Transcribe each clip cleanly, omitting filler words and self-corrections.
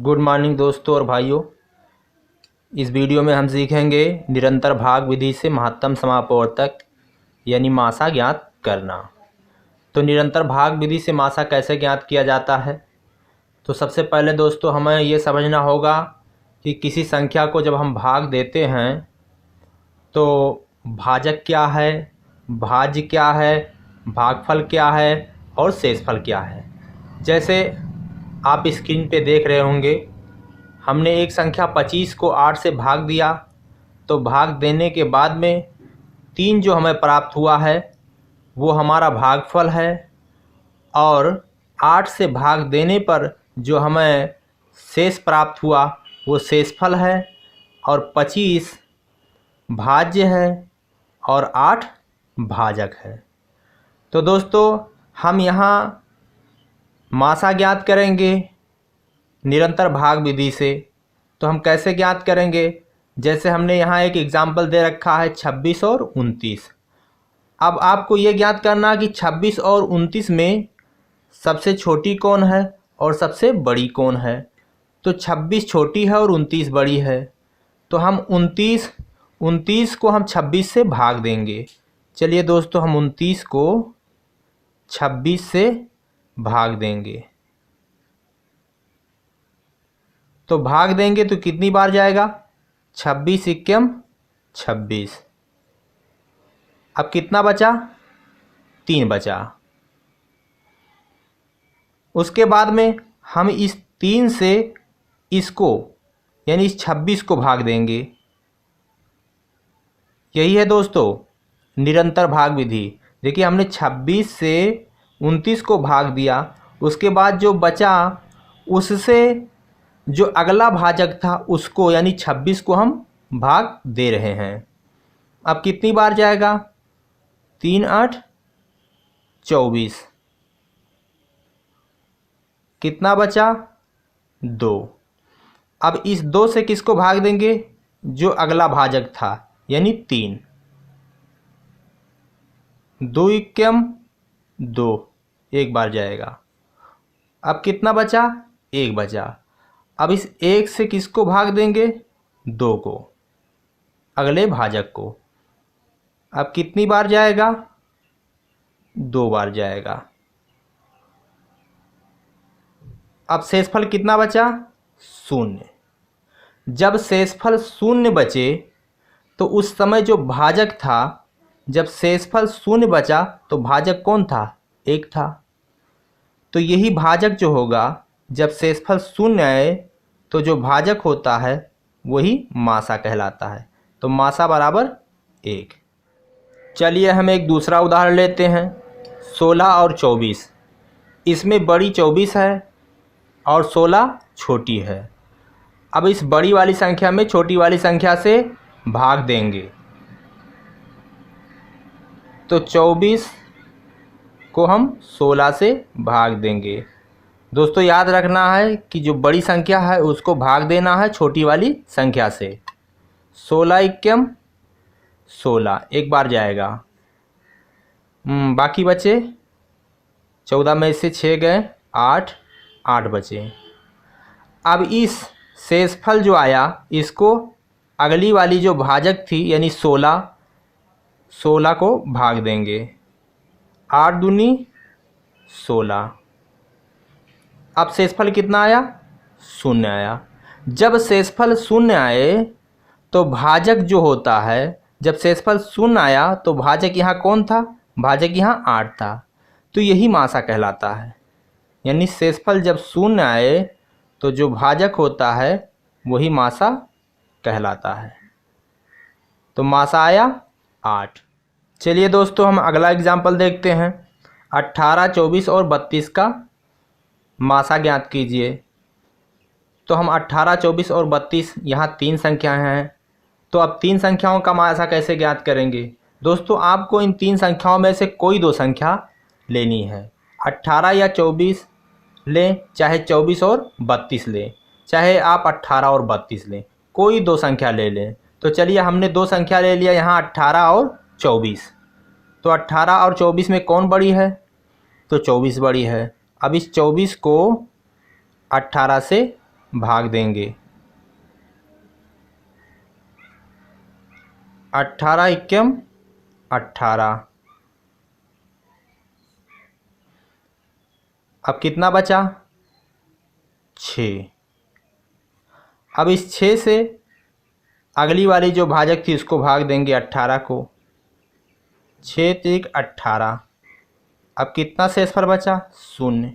Good morning दोस्तों और भाइयों। इस वीडियो में हम सीखेंगे निरंतर भाग विधि से महत्तम समापवर्तक यानी मासा ज्ञात करना। तो निरंतर भाग विधि से मासा कैसे ज्ञात किया जाता है। तो सबसे पहले दोस्तों हमें ये समझना होगा कि किसी संख्या को जब हम भाग देते हैं तो भाजक क्या है, भाज्य क्या है, भागफल क्या है और शेषफल क्या है। जैसे आप स्क्रीन पे देख रहे होंगे, हमने एक संख्या 25 को 8 से भाग दिया, तो भाग देने के बाद में 3 जो हमें प्राप्त हुआ है वो हमारा भागफल है, और 8 से भाग देने पर जो हमें शेष प्राप्त हुआ वो शेषफल है, और 25 भाज्य है और 8 भाजक है। तो दोस्तों हम यहाँ मासा ज्ञात करेंगे निरंतर भाग विधि से। तो हम कैसे ज्ञात करेंगे, जैसे हमने यहाँ एक एग्जाम्पल दे रखा है 26 और 29। अब आपको ये ज्ञात करना कि 26 और 29 में सबसे छोटी कौन है और सबसे बड़ी कौन है। तो 26 छोटी है और 29 बड़ी है, तो हम 29 को हम 26 से भाग देंगे। चलिए दोस्तों हम 29 को 26 से भाग देंगे। तो भाग देंगे तो कितनी बार जाएगा, 26 इक्कम 26। अब कितना बचा, 3 बचा। उसके बाद में हम इस 3 से इसको यानी इस 26 को भाग देंगे। यही है दोस्तों निरंतर भाग विधि। देखिए हमने 26 से 29 को भाग दिया, उसके बाद जो बचा उससे जो अगला भाजक था उसको यानी 26 को हम भाग दे रहे हैं। अब कितनी बार जाएगा, 3 8 24। कितना बचा, 2। अब इस 2 से किसको भाग देंगे, जो अगला भाजक था यानी 3। 2 इक्कम 2, एक बार जाएगा। अब कितना बचा, 1 बचा। अब इस 1 से किसको भाग देंगे, 2 को, अगले भाजक को। अब कितनी बार जाएगा, 2 बार जाएगा। अब शेषफल कितना बचा, 0। जब शेषफल 0 बचे तो उस समय जो भाजक था, जब शेषफल 0 बचा तो भाजक कौन था, 1 था। तो यही भाजक जो होगा, जब शेषफल 0 आए तो जो भाजक होता है वही मासा कहलाता है। तो मासा बराबर 1। चलिए हम एक दूसरा उदाहरण लेते हैं, 16 और 24। इसमें बड़ी 24 है और 16 छोटी है। अब इस बड़ी वाली संख्या में छोटी वाली संख्या से भाग देंगे, तो 24 को हम 16 से भाग देंगे। दोस्तों याद रखना है कि जो बड़ी संख्या है उसको भाग देना है छोटी वाली संख्या से। 16 इक्कम 16, एक बार जाएगा। बाकी बचे 14 में से 6 गए, 8 बचे। अब इस शेषफल जो आया इसको अगली वाली जो भाजक थी यानी 16 को भाग देंगे। 8 दूनी 16। अब शेषफल कितना आया, 0 आया। जब शेषफल 0 आए तो भाजक जो होता है, जब शेषफल 0 आया तो भाजक यहाँ कौन था, भाजक यहाँ 8 था। तो यही मासा कहलाता है। यानी शेषफल जब 0 आए तो जो भाजक होता है वही मासा कहलाता है। तो मासा आया 8। चलिए दोस्तों हम अगला एग्जाम्पल देखते हैं, 18 24 और 32 का मासा ज्ञात कीजिए। तो हम 18 24 और 32 यहाँ 3 संख्याएं हैं, तो अब 3 संख्याओं का मासा कैसे ज्ञात करेंगे। दोस्तों आपको इन 3 संख्याओं में से कोई 2 संख्या लेनी है। 18 या 24 लें, चाहे 24 और 32 लें, चाहे आप 18 और 32 लें, कोई 2 संख्या ले लें। तो चलिए हमने 2 संख्या ले लिया यहाँ 18 और 24। तो 18 और 24 में कौन बड़ी है, तो 24 बड़ी है। अब इस 24 को 18 से भाग देंगे। 18 इक्कम 18। अब कितना बचा? 6। अब इस 6 से अगली वाली जो भाजक थी उसको भाग देंगे 18 को। 6 तिक 18। अब कितना शेषफल बचा? 0।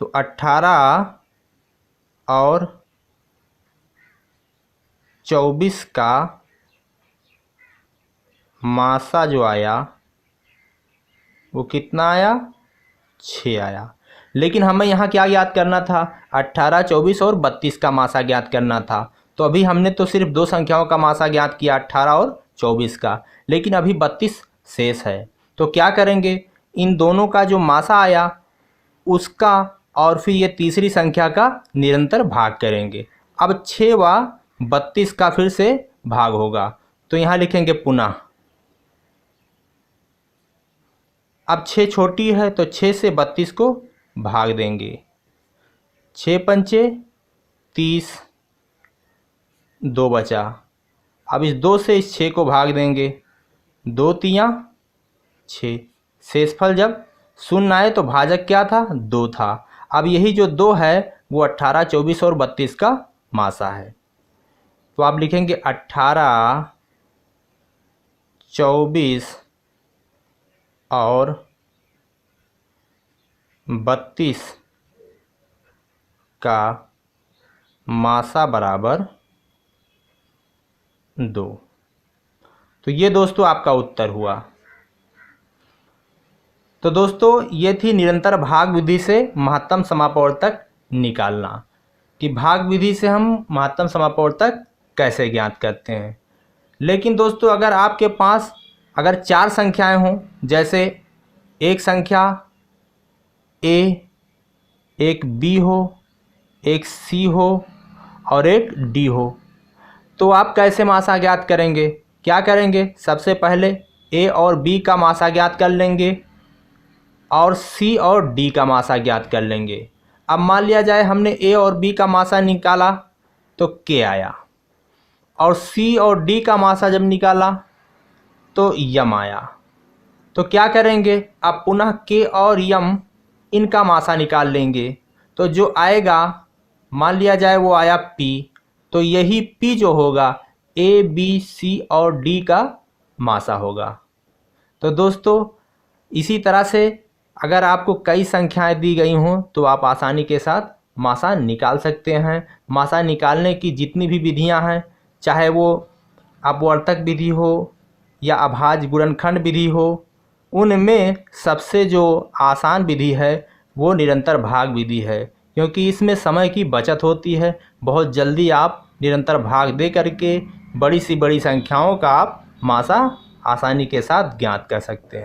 तो 18 और 24 का मासा जो आया वो कितना आया? 6 आया। लेकिन हमें यहाँ क्या ज्ञात करना था? 18, 24 और 32 का मासा ज्ञात करना था। तो अभी हमने तो सिर्फ दो संख्याओं का मासा ज्ञात किया, 18 और 24 का, लेकिन अभी 32 शेष है। तो क्या करेंगे? इन दोनों का जो मासा आया उसका और फिर ये तीसरी संख्या का निरंतर भाग करेंगे। अब 6 व 32 का फिर से भाग होगा, तो यहाँ लिखेंगे पुनः। अब 6 छोटी है तो 6 से 32 को भाग देंगे। 6 पंचे 30, 2 बचा। अब इस 2 से इस 6 को भाग देंगे। 2 तियाँ 6। शेषफल जब 0 आए तो भाजक क्या था? 2 था। अब यही जो 2 है वो 18, 24 और 32 का मासा है। तो आप लिखेंगे 18, 24 और 32 का मासा बराबर 2। तो ये दोस्तों आपका उत्तर हुआ। तो दोस्तों ये थी निरंतर भाग विधि से महत्तम समापवर्तक निकालना, कि भाग विधि से हम महत्तम समापवर्तक कैसे ज्ञात करते हैं। लेकिन दोस्तों अगर आपके पास अगर 4 संख्याएं हों, जैसे एक संख्या ए, एक बी हो, एक सी हो और एक डी हो, तो आप कैसे मासा ज्ञात करेंगे? क्या करेंगे? सबसे पहले ए और बी का मासा ज्ञात कर लेंगे और सी और डी का मासा ज्ञात कर लेंगे। अब मान लिया जाए हमने ए और बी का मासा निकाला तो के आया, और सी और डी का मासा जब निकाला तो यम आया। तो क्या करेंगे? अब पुनः के और यम इनका मासा निकाल लेंगे। तो जो आएगा मान लिया जाए वो आया पी, तो यही पी जो होगा ए बी सी और डी का मासा होगा। तो दोस्तों इसी तरह से अगर आपको कई संख्याएं दी गई हों तो आप आसानी के साथ मासा निकाल सकते हैं। मासा निकालने की जितनी भी विधियां हैं, चाहे वो अपवर्तक विधि हो या अभाज्य गुणनखंड विधि हो, उनमें सबसे जो आसान विधि है वो निरंतर भाग विधि है, क्योंकि इसमें समय की बचत होती है। बहुत जल्दी आप निरंतर भाग दे करके बड़ी सी बड़ी संख्याओं का आप मासा आसानी के साथ ज्ञात कर सकते हैं।